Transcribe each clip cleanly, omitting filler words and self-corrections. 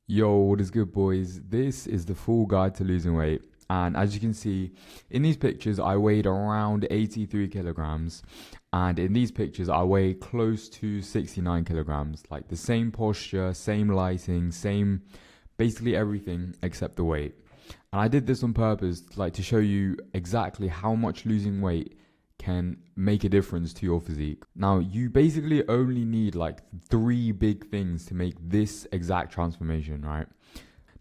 Yo, what is good, boys? This is the full guide to losing weight. And as you can see, in these pictures, I weighed around 83 kilograms. And in these pictures, I weigh close to 69 kilograms. Like the same posture, same lighting, same basically everything except the weight. And I did this on purpose, like to show you exactly how much losing weight can make a difference to your physique. Now, you basically only need like three big things to make this exact transformation, right?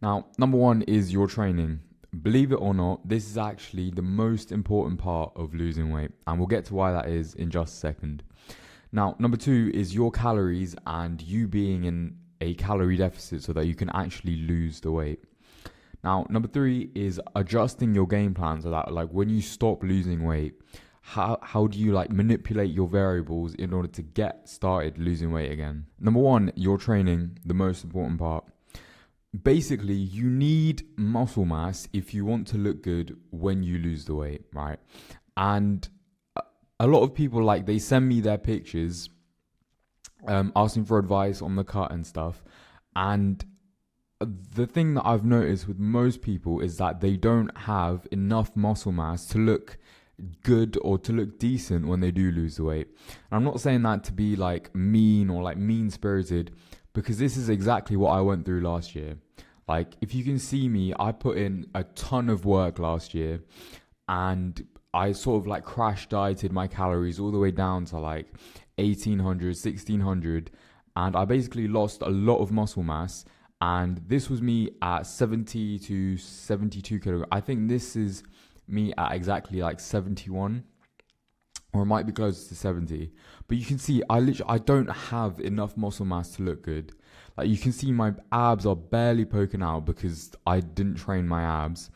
Now, number one is your training. Believe it or not, this is actually the most important part of losing weight, and we'll get to why that is in just a second. Now, number two is your calories and you being in a calorie deficit so that you can actually lose the weight. Now, number three is adjusting your game plan so that like when you stop losing weight, how do you like manipulate your variables in order to get started losing weight again? Number one, your training, the most important part. Basically, you need muscle mass if you want to look good when you lose the weight, right? And a lot of people, like, they send me their pictures asking for advice on the cut and stuff. And the thing that I've noticed with most people is that they don't have enough muscle mass to look good or to look decent when they do lose the weight. And I'm not saying that to be like mean or like mean spirited, because this is exactly what I went through last year. Like, if you can see me, I put in a ton of work last year, and I sort of like crash dieted my calories all the way down to like 1800, 1600, and I basically lost a lot of muscle mass. And this was me at 70 to 72 kilograms. I think this is me at exactly like 71, or it might be close to 70. But you can see I don't have enough muscle mass to look good. Like, you can see my abs are barely poking out because I didn't train my abs,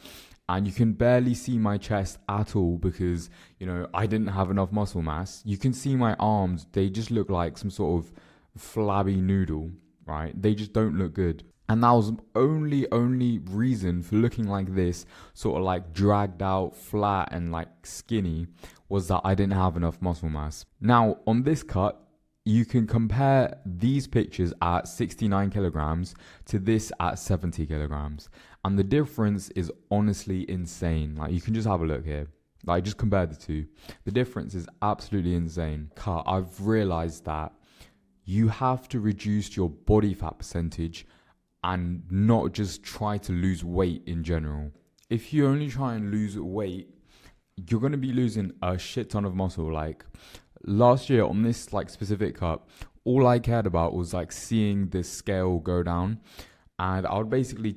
and you can barely see my chest at all because, you know, I didn't have enough muscle mass. You can see my arms, they just look like some sort of flabby noodle, right? They just don't look good. And that was only reason for looking like this, sort of like dragged out, flat and like skinny, was that I didn't have enough muscle mass. Now, on this cut, you can compare these pictures at 69 kilograms to this at 70 kilograms. And the difference is honestly insane. Like, you can just have a look here. Like, just compare the two. The difference is absolutely insane. I've realized that you have to reduce your body fat percentage and not just try to lose weight in general. If you only try and lose weight, you're going to be losing a shit ton of muscle. Like, last year on this like specific cut, all I cared about was like seeing the scale go down, and I'd basically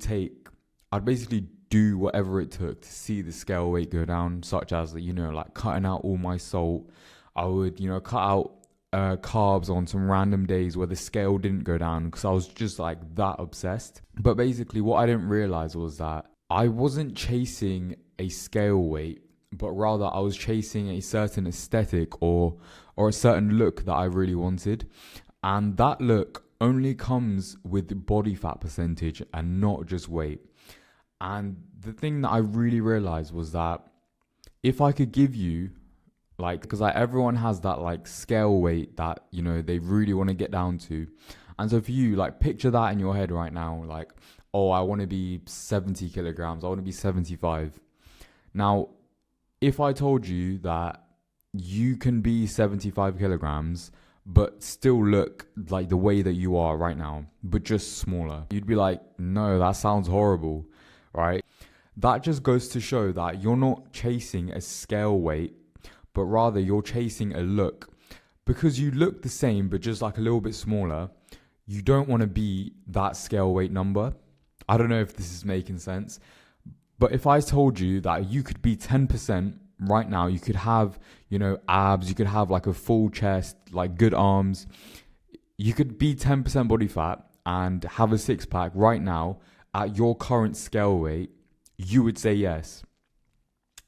do whatever it took to see the scale weight go down, such as, you know, like cutting out all my salt. I would, you know, cut out carbs on some random days where the scale didn't go down because I was just like that obsessed. But basically what I didn't realize was that I wasn't chasing a scale weight, but rather I was chasing a certain aesthetic or a certain look that I really wanted. And that look only comes with body fat percentage and not just weight. And the thing that I really realized was that if I could give you, like, because like everyone has that like scale weight that, you know, they really want to get down to. And so for you, like, picture that in your head right now. Like, oh, I want to be 70 kilograms. I want to be 75. Now, if I told you that you can be 75 kilograms, but still look like the way that you are right now, but just smaller, you'd be like, no, that sounds horrible, right? That just goes to show that you're not chasing a scale weight, but rather you're chasing a look. Because you look the same, but just like a little bit smaller, you don't want to be that scale weight number. I don't know if this is making sense, but if I told you that you could be 10% right now, you could have, you know, abs, you could have like a full chest, like good arms, you could be 10% body fat and have a six pack right now at your current scale weight, you would say yes.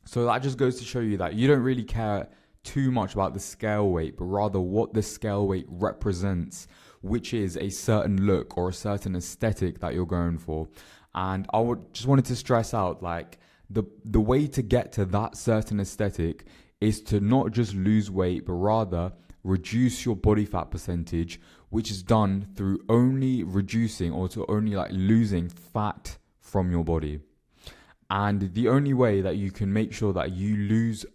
So that just goes to show you that you don't really care too much about the scale weight, but rather what the scale weight represents, which is a certain look or a certain aesthetic that you're going for. And I just wanted to stress out, like, the way to get to that certain aesthetic is to not just lose weight, but rather reduce your body fat percentage, which is done through only reducing or to only like losing fat from your body. And the only way that you can make sure that you lose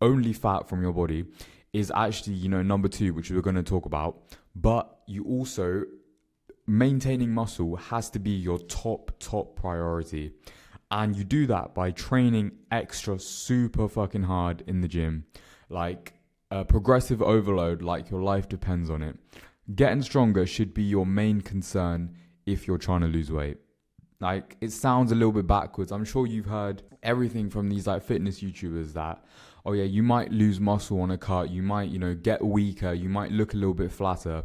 only fat from your body is actually, number 2, which we're going to talk about. But you also, maintaining muscle has to be your top priority. And you do that by training extra super fucking hard in the gym. Like a progressive overload, like your life depends on it. Getting stronger should be your main concern if you're trying to lose weight. Like, it sounds a little bit backwards. I'm sure you've heard everything from these like fitness YouTubers that, oh yeah, you might lose muscle on a cut, you might, get weaker, you might look a little bit flatter.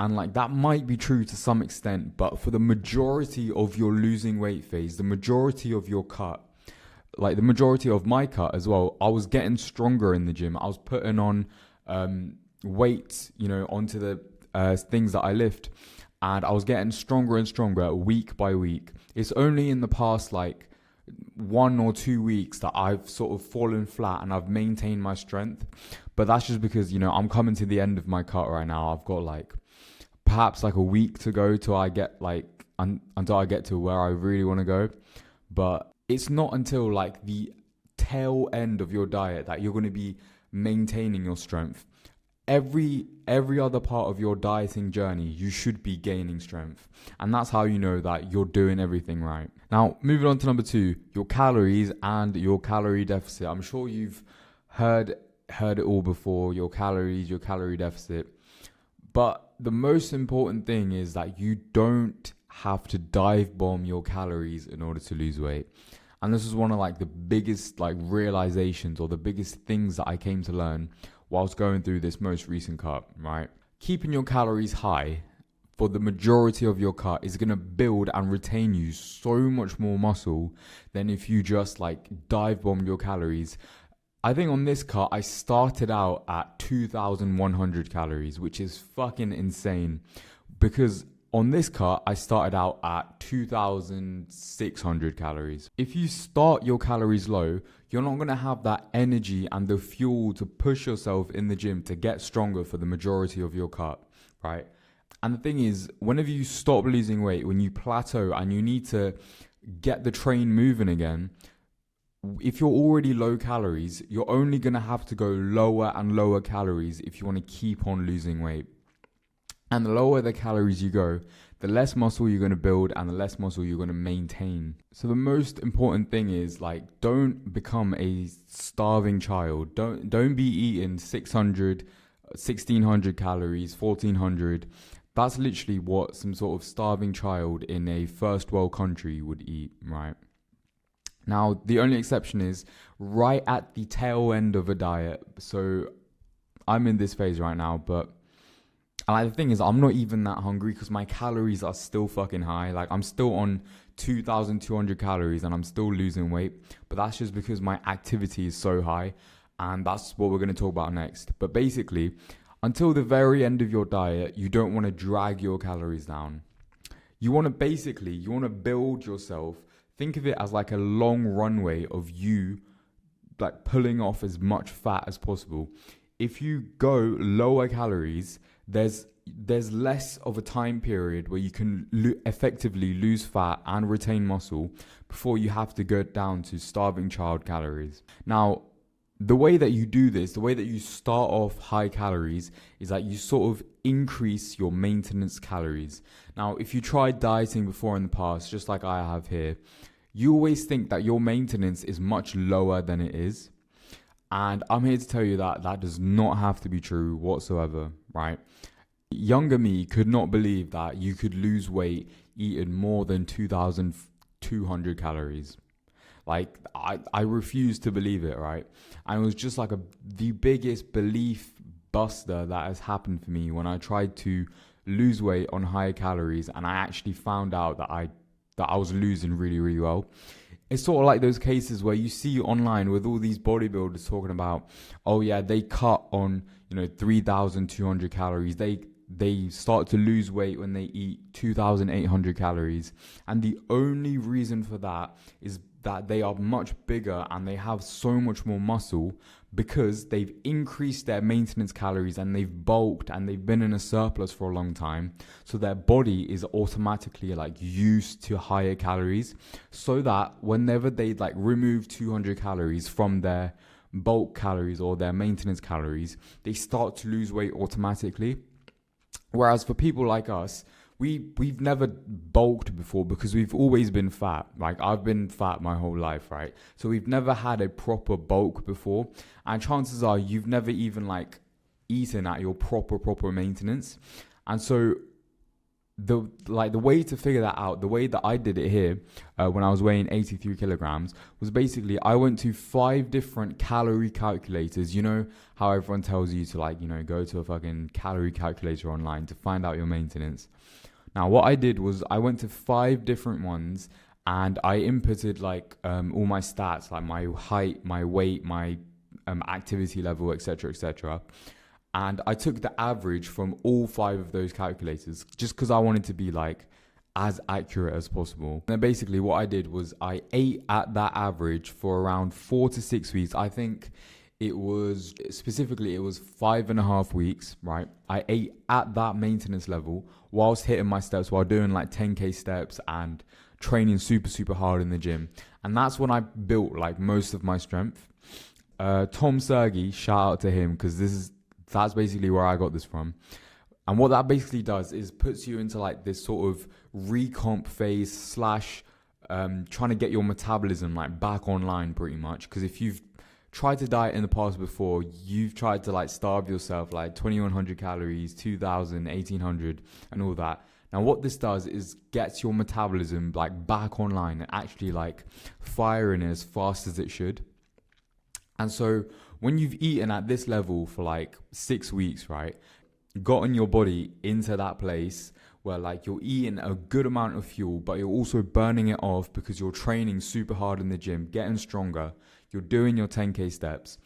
And like that might be true to some extent, but for the majority of your losing weight phase, the majority of your cut, like the majority of my cut as well, I was getting stronger in the gym. I was putting on weights, onto the things that I lift. And I was getting stronger and stronger week by week. It's only in the past like 1 or 2 weeks that I've sort of fallen flat and I've maintained my strength. But that's just because, I'm coming to the end of my cut right now. I've got like perhaps like a week to go till I get like until I get to where I really want to go. But it's not until like the tail end of your diet that you're going to be maintaining your strength. Every other part of your dieting journey, you should be gaining strength. And that's how you know that you're doing everything right. Now, moving on to number 2, your calories and your calorie deficit. I'm sure you've heard it all before, your calories, your calorie deficit. But the most important thing is that you don't have to dive bomb your calories in order to lose weight. And this is one of like the biggest like realizations or the biggest things that I came to learn whilst going through this most recent cut, right? Keeping your calories high for the majority of your cut is going to build and retain you so much more muscle than if you just like dive bomb your calories. I think on this cut, I started out at 2,100 calories, which is fucking insane because on this cut, I started out at 2,600 calories. If you start your calories low, you're not going to have that energy and the fuel to push yourself in the gym to get stronger for the majority of your cut, right? And the thing is, whenever you stop losing weight, when you plateau and you need to get the train moving again, if you're already low calories, you're only going to have to go lower and lower calories if you want to keep on losing weight. And the lower the calories you go, the less muscle you're going to build and the less muscle you're going to maintain. So the most important thing is like, don't become a starving child. Don't be eating 600, 1,600 calories, 1,400. That's literally what some sort of starving child in a first world country would eat, right? Now, the only exception is right at the tail end of a diet. So I'm in this phase right now, but the thing is, I'm not even that hungry because my calories are still fucking high. Like, I'm still on 2,200 calories and I'm still losing weight. But that's just because my activity is so high. And that's what we're going to talk about next. But basically, until the very end of your diet, you don't want to drag your calories down. You want to build yourself. Think of it as like a long runway of you like pulling off as much fat as possible. If you go lower calories, there's less of a time period where you can effectively lose fat and retain muscle before you have to go down to starving child calories. Now, the way that you do this, the way that you start off high calories is that you sort of increase your maintenance calories. Now, if you tried dieting before in the past, just like I have here, you always think that your maintenance is much lower than it is. And I'm here to tell you that that does not have to be true whatsoever, right? Younger me could not believe that you could lose weight eating more than 2,200 calories. Like, I refuse to believe it, right? And it was just like the biggest belief buster that has happened for me when I tried to lose weight on higher calories and I actually found out that I was losing really, really well. It's sort of like those cases where you see online with all these bodybuilders talking about, oh yeah, they cut on, 3,200 calories. They start to lose weight when they eat 2,800 calories. And the only reason for that is that they are much bigger and they have so much more muscle because they've increased their maintenance calories and they've bulked and they've been in a surplus for a long time. So their body is automatically like used to higher calories, so that whenever they like remove 200 calories from their bulk calories or their maintenance calories, they start to lose weight automatically. Whereas for people like us, we've never bulked before because we've always been fat. Like, I've been fat my whole life, right? So we've never had a proper bulk before, and chances are you've never even like eaten at your proper maintenance. And so the way to figure that out, the way that I did it here when I was weighing 83 kilograms, was basically I went to 5 different calorie calculators. You know how everyone tells you to like, you know, go to a fucking calorie calculator online to find out your maintenance. Now, what I did was I went to 5 different ones and I inputted like all my stats, like my height, my weight, my activity level, etc., etc. And I took the average from all 5 of those calculators just because I wanted to be like as accurate as possible. And then basically what I did was I ate at that average for around 4 to 6 weeks. I think it was 5.5 weeks, right? I ate at that maintenance level whilst hitting my steps, while doing like 10k steps and training super hard in the gym. And that's when I built like most of my strength. Tom Sergey, shout out to him, because that's basically where I got this from. And what that basically does is puts you into like this sort of recomp phase / trying to get your metabolism like back online pretty much. Because if you've tried to diet in the past before, you've tried to like starve yourself like 2100 calories, 2000, 1800 and all that. Now what this does is gets your metabolism like back online and actually like firing as fast as it should. And so when you've eaten at this level for like 6 weeks, right, gotten your body into that place where like you're eating a good amount of fuel, but you're also burning it off because you're training super hard in the gym, getting stronger, you're doing your 10k steps.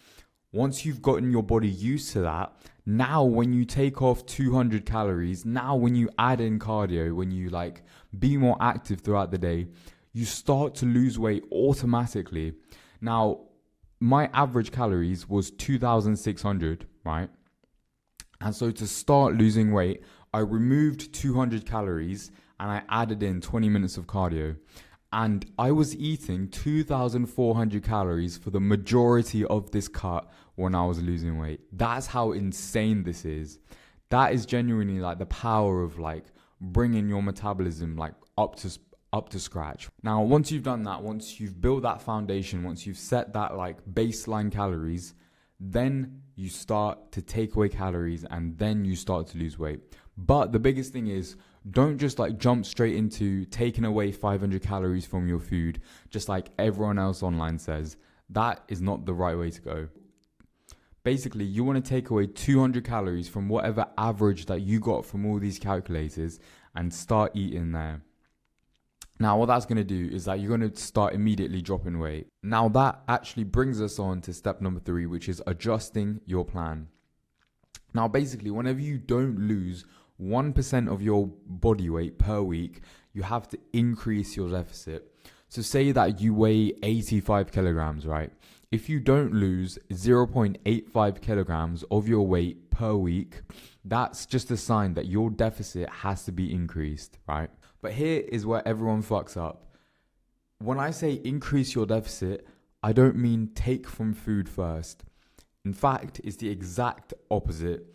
Once you've gotten your body used to that, now when you take off 200 calories, now when you add in cardio, when you like be more active throughout the day, you start to lose weight automatically. Now, my average calories was 2,600, right? And so to start losing weight, I removed 200 calories and I added in 20 minutes of cardio. And I was eating 2,400 calories for the majority of this cut when I was losing weight. That's how insane this is. That is genuinely like the power of like bringing your metabolism like up to scratch. Now, once you've done that, once you've built that foundation, once you've set that like baseline calories, then you start to take away calories and then you start to lose weight. But the biggest thing is, don't just like jump straight into taking away 500 calories from your food, just like everyone else online says. That is not the right way to go. Basically, you want to take away 200 calories from whatever average that you got from all these calculators and start eating there. Now, what that's going to do is that you're going to start immediately dropping weight. Now, that actually brings us on to step number 3, which is adjusting your plan. Now, basically, whenever you don't lose 1% of your body weight per week, you have to increase your deficit. So say that you weigh 85 kilograms, right? If you don't lose 0.85 kilograms of your weight per week, that's just a sign that your deficit has to be increased, right? But here is where everyone fucks up. When I say increase your deficit, I don't mean take from food first. In fact, it's the exact opposite.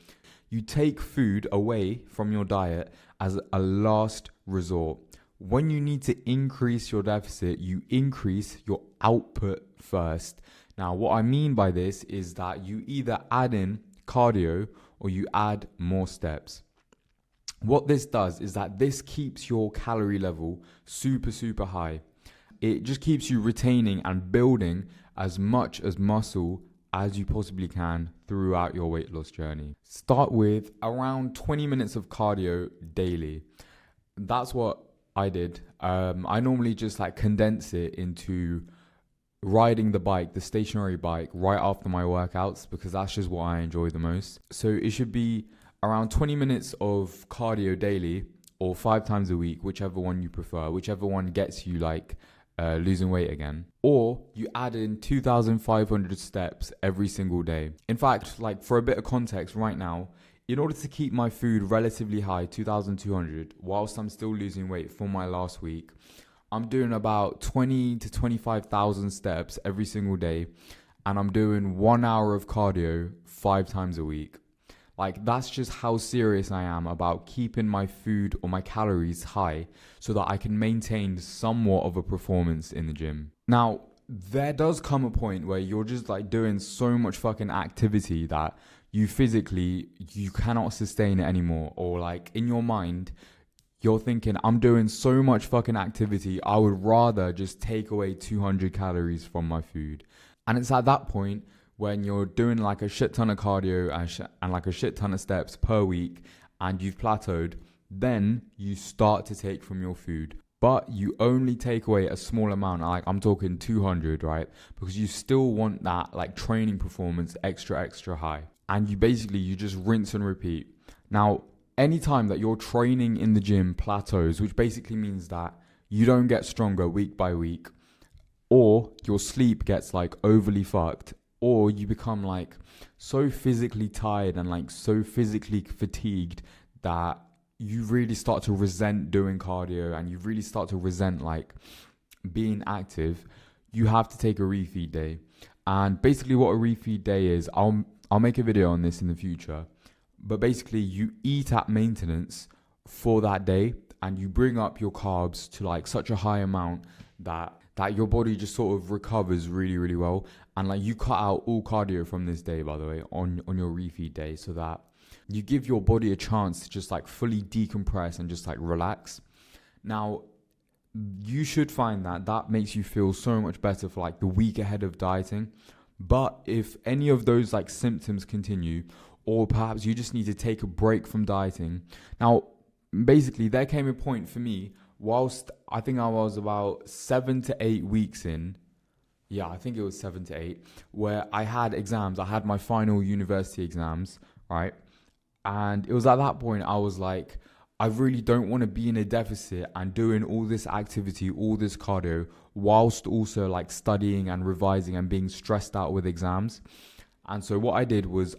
You take food away from your diet as a last resort. When you need to increase your deficit, you increase your output first. Now, what I mean by this is that you either add in cardio or you add more steps. What this does is that this keeps your calorie level super high. It just keeps you retaining and building as much as muscle as you possibly can throughout your weight loss journey. Start with around 20 minutes of cardio daily. That's what I did. I normally just like condense it into riding the bike, the stationary bike, right after my workouts, because that's just what I enjoy the most. So it should be around 20 minutes of cardio daily or 5 times a week, whichever one you prefer, whichever one gets you like losing weight again. Or you add in 2,500 steps every single day. In fact, like for a bit of context right now, in order to keep my food relatively high, 2,200, whilst I'm still losing weight for my last week, I'm doing about 20 to 25,000 steps every single day. And I'm doing 1 hour of cardio 5 times a week. Like, that's just how serious I am about keeping my food or my calories high so that I can maintain somewhat of a performance in the gym. Now, there does come a point where you're just like doing so much fucking activity that you cannot sustain it anymore. Or like in your mind, you're thinking, I'm doing so much fucking activity, I would rather just take away 200 calories from my food. And it's at that point when you're doing like a shit ton of cardio and like a shit ton of steps per week and you've plateaued, then you start to take from your food. But you only take away a small amount, like I'm talking 200, right? Because you still want that like training performance extra high. And you just rinse and repeat. Now, anytime that your training in the gym plateaus, which basically means that you don't get stronger week by week, or your sleep gets like overly fucked, or you become like so physically tired and like so physically fatigued that you really start to resent doing cardio and you really start to resent like being active, you have to take a refeed day. And basically what a refeed day is, I'll make a video on this in the future, but basically you eat at maintenance for that day and you bring up your carbs to like such a high amount that your body just sort of recovers really well. And like you cut out all cardio from this day, by the way, on your refeed day, so that you give your body a chance to just like fully decompress and just like relax. Now, you should find that makes you feel so much better for like the week ahead of dieting. But if any of those like symptoms continue, or perhaps you just need to take a break from dieting. Now, basically there came a point for me whilst I think I was about 7 to 8 weeks in. Yeah, I think it was 7 to 8, where I had exams. I had my final university exams, right? And it was at that point I was like, I really don't want to be in a deficit and doing all this activity, all this cardio, whilst also like studying and revising and being stressed out with exams. And so what I did was,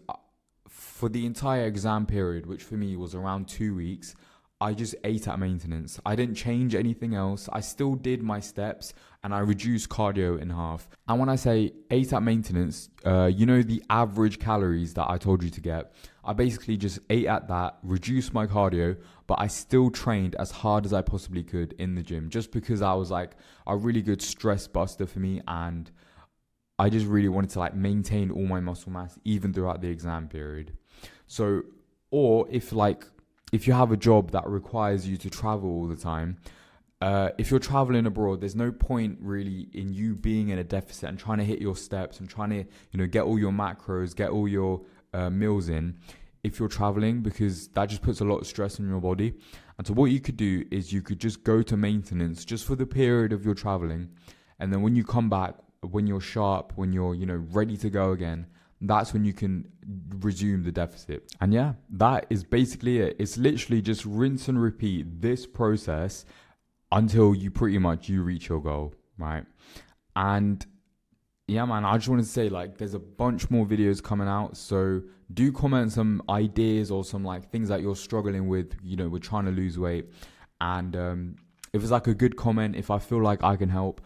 for the entire exam period, which for me was around 2 weeks, I just ate at maintenance. I didn't change anything else. I still did my steps and I reduced cardio in half. And when I say ate at maintenance, the average calories that I told you to get, I basically just ate at that, reduced my cardio, but I still trained as hard as I possibly could in the gym, just because I was like a really good stress buster for me. And I just really wanted to like maintain all my muscle mass even throughout the exam period. So, or if you have a job that requires you to travel all the time, if you're traveling abroad, there's no point really in you being in a deficit and trying to hit your steps and trying to, get all your macros, get all your meals in if you're traveling, because that just puts a lot of stress on your body. And so what you could do is you could just go to maintenance just for the period of your traveling. And then when you come back, when you're sharp, when you're, ready to go again, that's when you can resume the deficit. And yeah, that is basically it. It's literally just rinse and repeat this process until you reach your goal, right? And yeah, man, I just wanted to say, like, there's a bunch more videos coming out. So do comment some ideas or some like things that you're struggling with, with trying to lose weight. And if it's like a good comment, if I feel like I can help,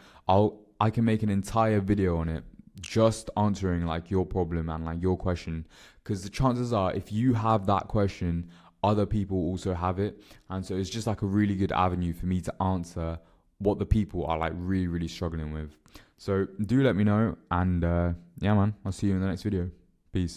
I can make an entire video on it, just answering like your problem and like your question, because the chances are if you have that question, other people also have it. And so it's just like a really good avenue for me to answer what the people are like really struggling with. So do let me know. And yeah, man, I'll see you in the next video.